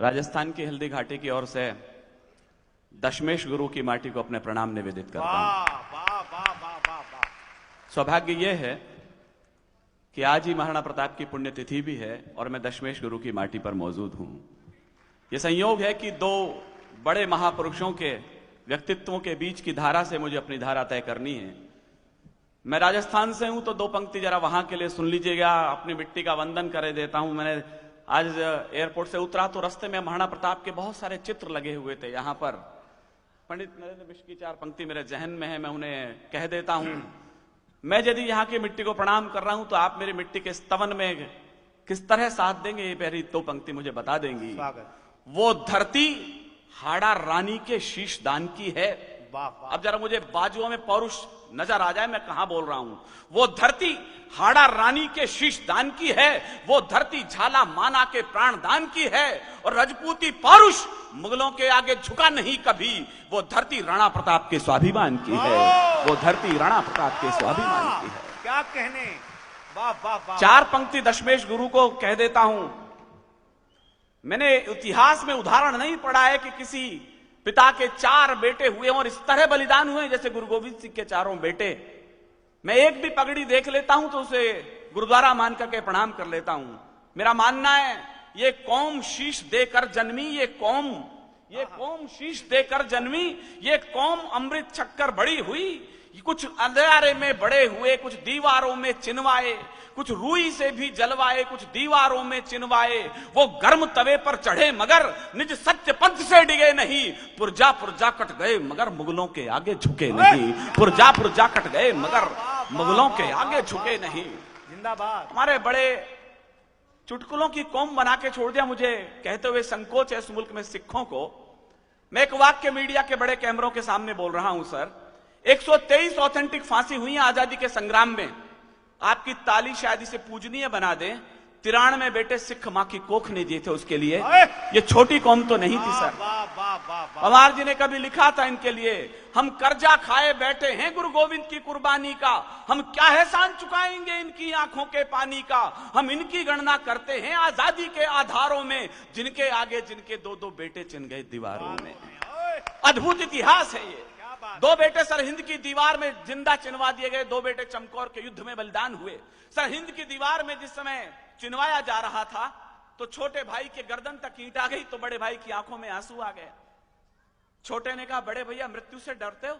राजस्थान की हल्दी घाटी की ओर से दशमेश गुरु की माटी को अपने प्रणाम निवेदित करता हूं। सौभाग्य यह है कि आज ही महाराणा प्रताप की पुण्यतिथि भी है और मैं दशमेश गुरु की माटी पर मौजूद हूं। यह संयोग है कि दो बड़े महापुरुषों के व्यक्तित्वों के बीच की धारा से मुझे अपनी धारा तय करनी है। मैं राजस्थान से हूं तो दो पंक्ति जरा वहां के लिए सुन लीजिएगा। अपनी मिट्टी का वंदन करे देता हूं। मैंने आज एयरपोर्ट से उतरा तो रास्ते में महाराणा प्रताप के बहुत सारे चित्र लगे हुए थे। यहां पर पंडित नरेंद्र मिश्र की चार पंक्ति मेरे जहन में है, मैं उन्हें कह देता हूं। मैं यदि यहां की मिट्टी को प्रणाम कर रहा हूं तो आप मेरी मिट्टी के स्तवन में किस तरह साथ देंगे, ये पहली दो पंक्ति मुझे बता देंगी। वो धरती हाड़ा रानी के शीश दान की है। अब जरा मुझे बाजुओं में पौरुष नजर आ जाए, मैं कहां बोल रहा हूं। वो धरती हाड़ा रानी के शीश दान की है, वो धरती झाला माना के प्राण दान की है, और रजपूती पौरुष मुगलों के आगे झुका नहीं कभी। वो धरती राणा प्रताप के स्वाभिमान की है, वो धरती राणा प्रताप के स्वाभिमान की है। क्या कहने, वाह वाह वाह। चार पंक्ति दशमेश गुरु को कह देता हूं। मैंने इतिहास में उदाहरण नहीं पढ़ा है कि किसी पिता के चार बेटे हुए और इस तरह बलिदान हुए जैसे गुरु गोविंद सिंह के चारों बेटे। मैं एक भी पगड़ी देख लेता हूं तो उसे गुरुद्वारा मान करके प्रणाम कर लेता हूं। मेरा मानना है ये कौम शीश देकर जन्मी, ये कौम शीश देकर जन्मी, ये कौम अमृत छक्कर बड़ी हुई। कुछ अंधेरे में बड़े हुए, कुछ दीवारों में चिनवाए, कुछ रूई से भी जलवाए, कुछ दीवारों में चिनवाए। वो गर्म तवे पर चढ़े मगर निज सत्य पंथ से डिगे नहीं। पुरजा पुरजा कट गए मगर मुगलों के आगे झुके नहीं। पुरजा पुरजा कट गए मगर मुगलों के आगे झुके नहीं। जिंदाबाद। हमारे बड़े चुटकुलों की कौम बना के छोड़ दिया। मुझे कहते हुए संकोच है इस मुल्क में सिखों को। मैं एक वाक्य मीडिया के बड़े कैमरों के सामने बोल रहा हूं। सर 123 ऑथेंटिक फांसी हुई है आजादी के संग्राम में। आपकी ताली शायद इसे पूजनीय बना दे। 93 बेटे सिख मां की कोख ने दिए थे उसके लिए। ये छोटी कौम तो नहीं थी सर। पवार जी ने कभी लिखा था इनके लिए, हम कर्जा खाए बैठे हैं गुरु गोविंद की कुर्बानी का। हम क्या एहसान चुकाएंगे इनकी आंखों के पानी का। हम इनकी गणना करते हैं आजादी के आधारों में, जिनके आगे जिनके दो दो बेटे चिन गए दीवारों में। अद्भुत इतिहास है ये। दो बेटे सरहिंद की दीवार में जिंदा चिनवा दिए गए। दो बेटे चमकौर के युद्ध में बलिदान हुए। सरहिंद की दीवार में जिस समय चिनवाया जा रहा था तो छोटे भाई के गर्दन तक ईंट आ गई तो बड़े भाई की आंखों में आंसू आ गए। छोटे ने कहा, बड़े भैया मृत्यु से डरते हो?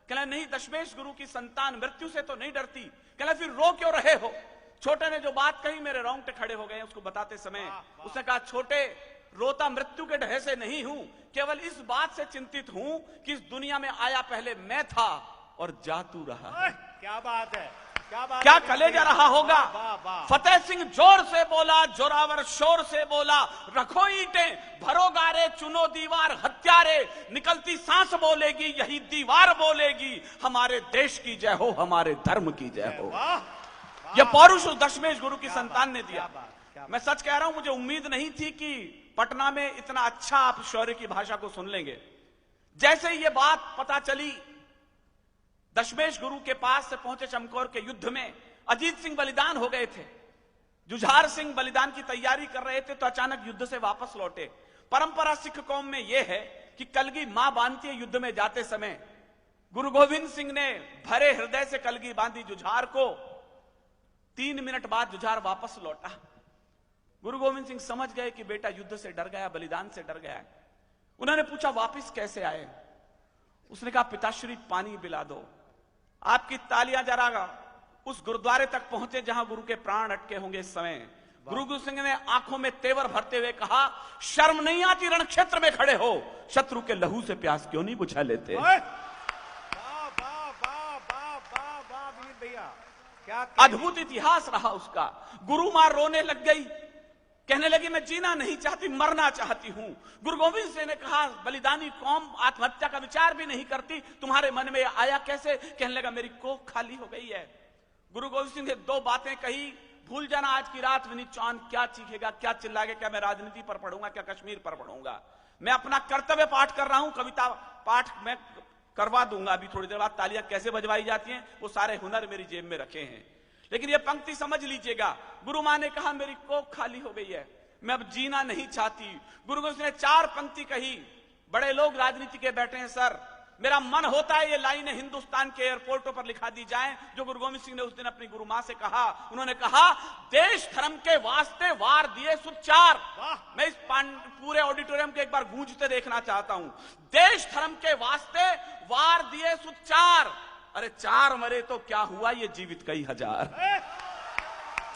कहला नहीं, दशमेश गुरु की संतान मृत्यु से तो नहीं डरती। कहला फिर रो क्यों रहे हो? छोटे ने जो बात कही मेरे रोंगटे खड़े हो गए उसको बताते समय। उसने कहा, छोटे रोता मृत्यु के डहे से नहीं हूं, केवल इस बात से चिंतित हूं कि इस दुनिया में आया पहले मैं था और जा तू रहा। क्या बात है, क्या कलेजा रहा होगा। फतेह सिंह जोर से बोला, जोरावर शोर से बोला, रखो ईंटें भरो गारे, चुनो दीवार हत्यारे। निकलती सांस बोलेगी यही दीवार बोलेगी, हमारे देश की जय हो, हमारे धर्म की जय हो। यह पौरुष उस दशमेश गुरु की संतान ने दिया। मैं सच कह रहा हूं, मुझे उम्मीद नहीं थी कि पटना में इतना अच्छा आप शौर्य की भाषा को सुन लेंगे। जैसे ही ये बात पता चली, दशमेश गुरु के पास से पहुंचे चमकौर के युद्ध में अजीत सिंह बलिदान हो गए थे। जुझार सिंह बलिदान की तैयारी कर रहे थे तो अचानक युद्ध से वापस लौटे। परंपरा सिख कौम में यह है कि कलगी मां बांधती है युद्ध में जाते समय। गुरु गोविंद सिंह ने भरे हृदय से कलगी बांधी जुझार को। 3 मिनट बाद जुझार वापस लौटा। गुरु गोविंद सिंह समझ गए कि बेटा युद्ध से डर गया, बलिदान से डर गया। उन्होंने पूछा, वापस कैसे आए? उसने कहा, पिताश्री पानी पिला दो। आपकी तालियां जरा उस गुरुद्वारे तक पहुंचे जहां गुरु के प्राण अटके होंगे इस समय। गुरु गोविंद सिंह ने आंखों में तेवर भरते हुए कहा, शर्म नहीं आती रण क्षेत्र में खड़े हो, शत्रु के लहू से प्यास क्यों नहीं बुझा लेते? अद्भुत इतिहास रहा उसका। गुरु मां रोने लग गई, कहने लगी मैं जीना नहीं चाहती, मरना चाहती हूं। गुरु गोविंद सिंह ने कहा, बलिदानी कौम आत्महत्या का विचार भी नहीं करती, तुम्हारे मन में आया कैसे? कहने लगा मेरी कोख खाली हो गई है। गुरु गोविंद सिंह ने 2 बातें कही, भूल जाना आज की रात विनीत चौहान क्या चीखेगा, क्या चिल्लाएगा, क्या मैं राजनीति पर पढ़ूंगा, क्या कश्मीर पर पढ़ूंगा। मैं अपना कर्तव्य पाठ कर रहा हूं, कविता पाठ मैं करवा दूंगा अभी थोड़ी देर बाद। तालियां कैसे बजवाई जाती हैं वो सारे हुनर मेरी जेब में रखे हैं। लेकिन ये पंक्ति समझ लीजिएगा, गुरु मां ने कहा मेरी कोख खाली हो गई है, मैं अब जीना नहीं चाहती। गुरु गोविंद सिंह ने 4 पंक्ति कही। बड़े लोग राजनीति के बैठे हैं सर, मेरा मन होता है ये लाइनें हिंदुस्तान के एयरपोर्टों पर लिखा दी जाएं, जो गुरु गोविंद सिंह ने उस दिन अपनी गुरु मां से कहा। उन्होंने कहा, देश धर्म के वास्ते वार दिए सुचार। मैं इस पूरे ऑडिटोरियम के एक बार गूंजते देखना चाहता हूं। देश धर्म के वास्ते वार दिए सुचार। अरे 4 मरे तो क्या हुआ, ये जीवित कई हजार।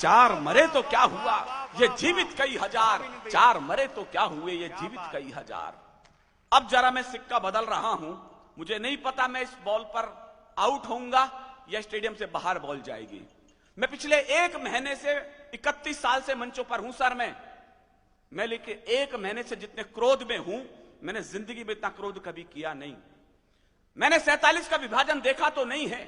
4 मरे तो क्या हुआ, ये जीवित कई हजार। 4 मरे तो क्या हुए, ये जीवित कई हजार। अब जरा मैं सिक्का बदल रहा हूं। मुझे नहीं पता मैं इस बॉल पर आउट होऊंगा या स्टेडियम से बाहर बॉल जाएगी। मैं पिछले 1 महीने से 31 साल से मंचों पर हूं सर। मैं लेकिन 1 महीने से जितने क्रोध में हूं, मैंने जिंदगी में इतना क्रोध कभी किया नहीं। मैंने 47 का विभाजन देखा तो नहीं है,